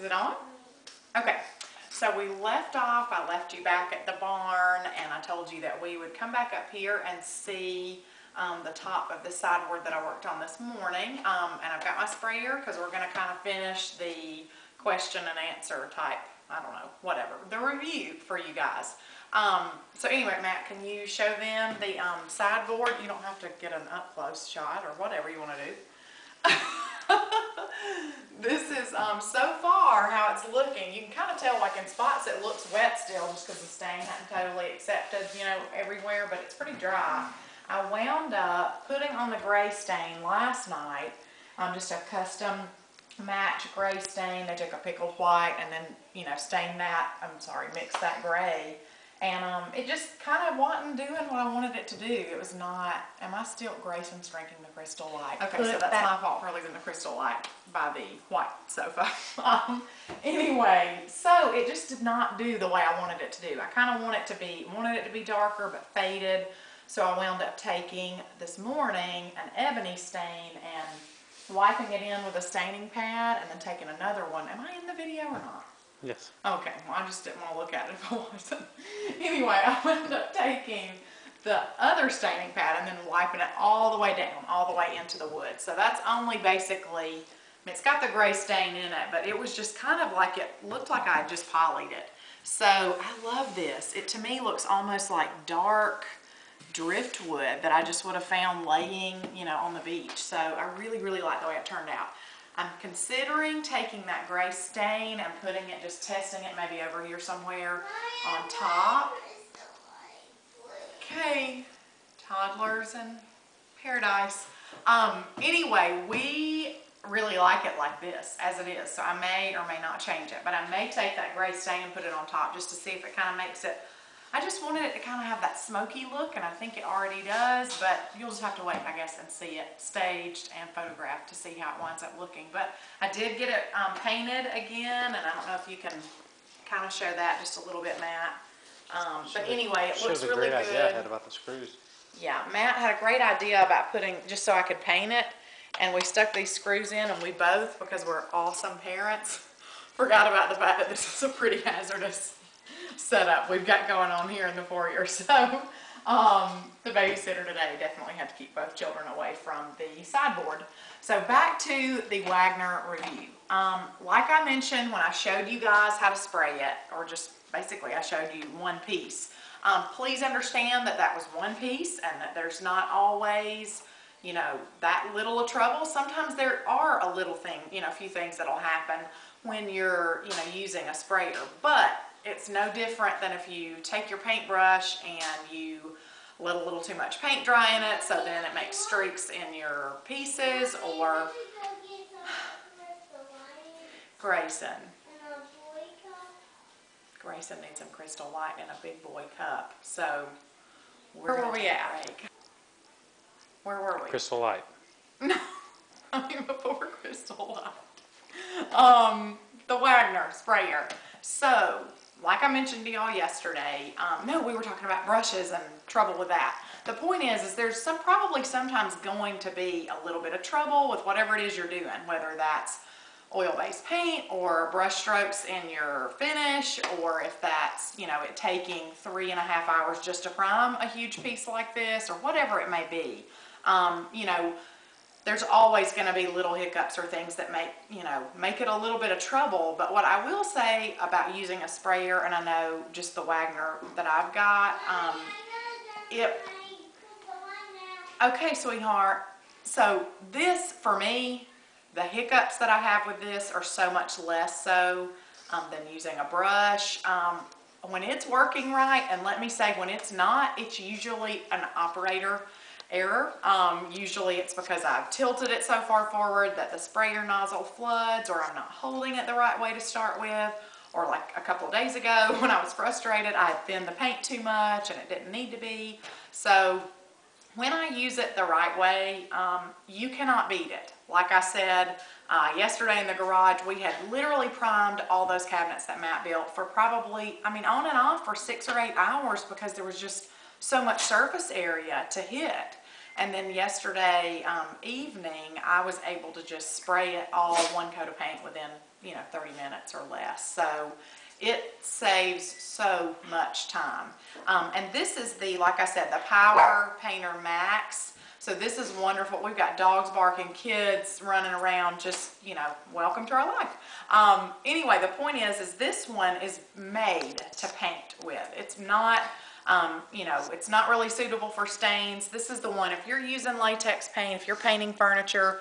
Is it on? Okay. So we left off, I left you back at the barn, and I told you that we would come back up here and see the top of the sideboard that I worked on this morning. And I've got my sprayer because we're going to kind of finish the question and answer type, I don't know, whatever, the review for you guys. So anyway, Matt, can you show them the sideboard? You don't have to get an up-close shot or whatever you want to do. This is so far how it's looking. You can kind of tell, like in spots it looks wet still just because the stain hadn't totally accepted, you know, everywhere, but it's pretty dry. I wound up putting on the gray stain last night, just a custom match gray stain. They took a pickled white and then, you know, stained that, mixed that gray. And it just kind of wasn't doing what I wanted it to do. It was not, am I still, Grayson's drinking the Crystal Light. Okay, so that's my fault for leaving the Crystal Light by the white sofa. Anyway, so it just did not do the way I wanted it to do. I kind of wanted it to be darker but faded. So I wound up taking this morning an ebony stain and wiping it in with a staining pad and then taking another one. Am I in the video or not? Yes. Okay, well I just didn't want to look at it if I wasn't. Anyway, I wound up taking the other staining pad and then wiping it all the way down, all the way into the wood. So that's only basically, I mean, it's got the gray stain in it, but it was just kind of like, it looked like I just polyed it. So I love this. It to me looks almost like dark driftwood that I just would have found laying, you know, on the beach. So I really, really like the way it turned out. I'm considering taking that gray stain and putting it, just testing it maybe over here somewhere on top. Okay, toddlers in paradise. Anyway, we really like it like this, as it is. So I may or may not change it, but I may take that gray stain and put it on top just to see if it kind of makes it, I just wanted it to kind of have that smoky look, and I think it already does, but you'll just have to wait, I guess, and see it staged and photographed to see how it winds up looking. But I did get it painted again, and I don't know if you can kind of show that just a little bit, Matt. But anyway, it looks really good. Great idea I had about the screws. Yeah, Matt had a great idea about putting, just so I could paint it, and we stuck these screws in, and we both, because we're awesome parents, forgot about the fact that this is a pretty hazardous setup we've got going on here in the foyer. So the babysitter today definitely had to keep both children away from the sideboard. So back to the Wagner review. Like I mentioned when I showed you guys how to spray it, or just basically I showed you one piece. Please understand that that was one piece and that there's not always, you know, that little of trouble. Sometimes there are a little thing, you know, a few things that'll happen when you're, you know, using a sprayer, but it's no different than if you take your paintbrush and you let a little too much paint dry in it, so then it makes streaks in your pieces, or Grayson needs some Crystal Light in a big boy cup. So where were we at? Where were we? Crystal Light. No, I mean before Crystal Light. The Wagner sprayer. So, like I mentioned to y'all yesterday, no, we were talking about brushes and trouble with that. The point is there's probably sometimes going to be a little bit of trouble with whatever it is you're doing, whether that's oil-based paint or brush strokes in your finish, or if that's, you know, it taking 3.5 hours just to prime a huge piece like this, or whatever it may be. You know, there's always going to be little hiccups or things that make it a little bit of trouble. But what I will say about using a sprayer, and I know just the Wagner that I've got, okay, sweetheart. So this, for me, the hiccups that I have with this are so much less so than using a brush. When it's working right, and let me say when it's not, it's usually an operator error. Usually it's because I've tilted it so far forward that the sprayer nozzle floods, or I'm not holding it the right way to start with, or like a couple of days ago when I was frustrated, I had thinned the paint too much and it didn't need to be. So when I use it the right way, you cannot beat it. Like I said, yesterday in the garage, we had literally primed all those cabinets that Matt built for probably, I mean, on and off for 6 or 8 hours, because there was just so much surface area to hit. And then yesterday evening, I was able to just spray it all one coat of paint within, 30 minutes or less. So it saves so much time. And this is like I said, the Power Painter Max. So this is wonderful. We've got dogs barking, kids running around, just, welcome to our life. Anyway, the point is this one is made to paint with. It's not, it's not really suitable for stains. This is the one, if you're using latex paint, if you're painting furniture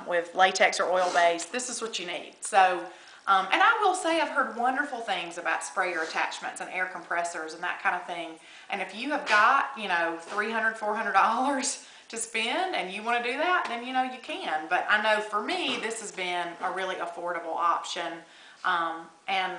with latex or oil base, this is what you need. So, and I will say I've heard wonderful things about sprayer attachments and air compressors and that kind of thing. And if you have got, $300, $400 to spend and you want to do that, then, you can. But I know for me, this has been a really affordable option. And,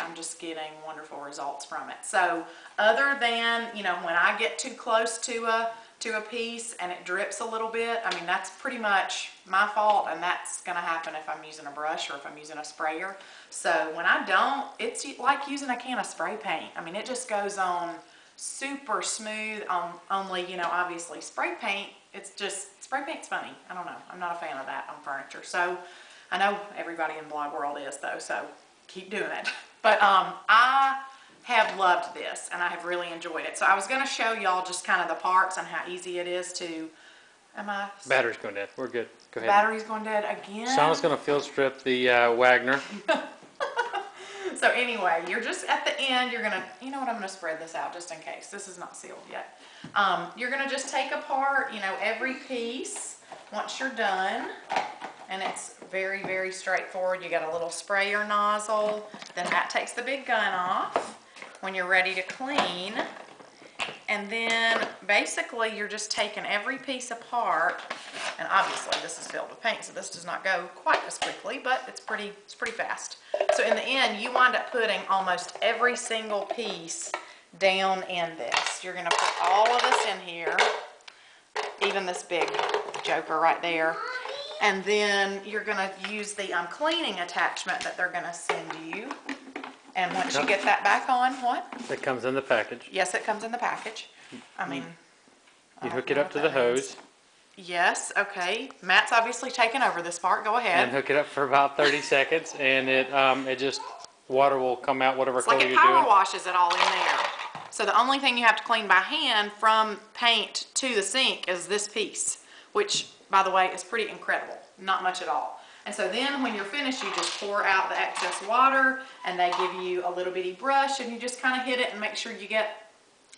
I'm just getting wonderful results from it. So other than, when I get too close to a piece and it drips a little bit, I mean, that's pretty much my fault, and that's going to happen if I'm using a brush or if I'm using a sprayer. So when I don't, it's like using a can of spray paint. I mean, it just goes on super smooth. Only, obviously spray paint, spray paint's funny. I don't know. I'm not a fan of that on furniture. So I know everybody in blog world is though, so keep doing it. But I have loved this and I have really enjoyed it. So I was going to show y'all just kind of the parts and how easy it is to, Battery's going dead. We're good. Go ahead. Battery's going dead again? Shauna's going to field strip the Wagner. So anyway, you're just at the end, you're going to, I'm going to spread this out just in case. This is not sealed yet. You're going to just take apart, every piece once you're done. And it's very, very straightforward. You got a little sprayer nozzle. Then that takes the big gun off when you're ready to clean. And then basically you're just taking every piece apart. And obviously this is filled with paint, so this does not go quite as quickly, but it's pretty fast. So in the end, you wind up putting almost every single piece down in this. You're gonna put all of this in here, even this big joker right there. And then you're going to use the cleaning attachment that they're going to send you. And once you get that back on, what? It comes in the package. Yes, it comes in the package. I mean, you hook it up to the hose. Yes, okay. Matt's obviously taken over this part. Go ahead. And hook it up for about 30 seconds, and it just, water will come out whatever color you're doing. It's like it power washes it all in there. So the only thing you have to clean by hand from paint to the sink is this piece, which, by the way, is pretty incredible. Not much at all. And so then when you're finished, you just pour out the excess water, and they give you a little bitty brush, and you just kind of hit it and make sure you get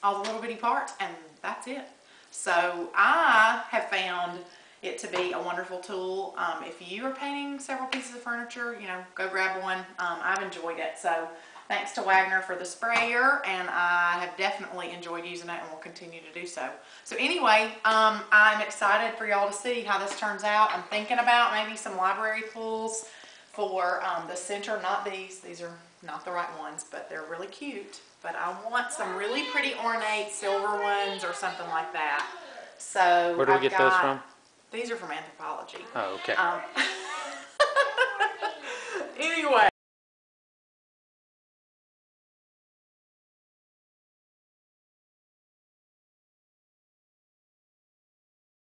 all the little bitty parts, and that's it. So I have found it to be a wonderful tool. If you are painting several pieces of furniture, go grab one. I've enjoyed it. So thanks to Wagner for the sprayer, and I have definitely enjoyed using it and will continue to do so. So anyway, I'm excited for y'all to see how this turns out. I'm thinking about maybe some library pulls for the center, not these. These are not the right ones, but they're really cute. But I want some really pretty ornate silver ones or something like that. So where do we get those from? These are from Anthropologie. Oh, okay.